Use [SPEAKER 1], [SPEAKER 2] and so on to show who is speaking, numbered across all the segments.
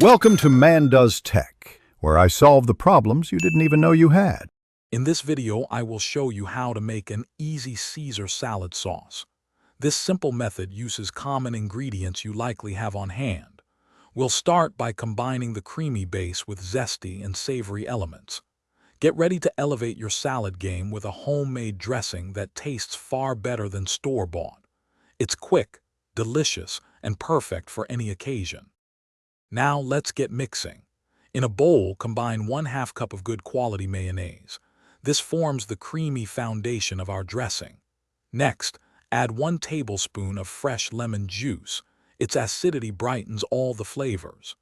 [SPEAKER 1] Welcome to Man Does Tech, where I solve the problems you didn't even know you had.
[SPEAKER 2] In this video, I will show you how to make an easy Caesar salad sauce. This simple method uses common ingredients you likely have on hand. We'll start by combining the creamy base with zesty and savory elements. Get ready to elevate your salad game with a homemade dressing that tastes far better than store-bought. It's quick, delicious, and perfect for any occasion. Now let's get mixing. In a bowl, combine 1/2 cup of good quality mayonnaise. This forms the creamy foundation of our dressing. Next, add 1 tablespoon of fresh lemon juice. Its acidity brightens all the flavors.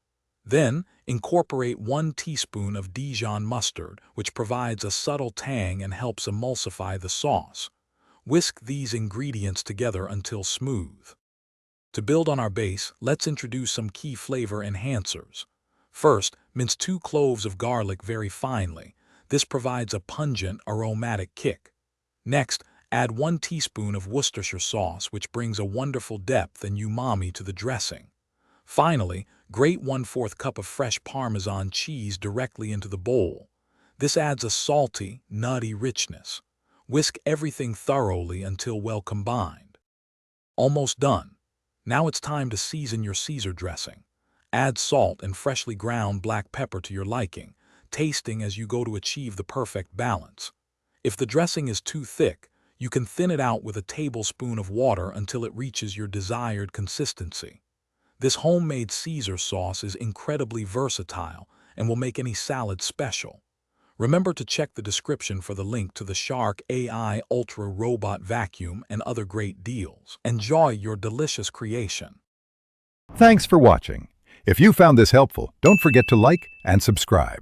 [SPEAKER 2] Then, incorporate 1 teaspoon of Dijon mustard, which provides a subtle tang and helps emulsify the sauce. Whisk these ingredients together until smooth. To build on our base, let's introduce some key flavor enhancers. First, mince 2 cloves of garlic very finely. This provides a pungent, aromatic kick. Next, add 1 teaspoon of Worcestershire sauce, which brings a wonderful depth and umami to the dressing. Finally, grate 1/4 cup of fresh Parmesan cheese directly into the bowl. This adds a salty, nutty richness. Whisk everything thoroughly until well combined. Almost done. Now it's time to season your Caesar dressing. Add salt and freshly ground black pepper to your liking, tasting as you go to achieve the perfect balance. If the dressing is too thick, you can thin it out with a tablespoon of water until it reaches your desired consistency. This homemade Caesar sauce is incredibly versatile and will make any salad special. Remember to check the description for the link to the Shark AI Ultra Robot Vacuum and other great deals. Enjoy your delicious creation.
[SPEAKER 1] Thanks for watching. If you found this helpful, don't forget to like and subscribe.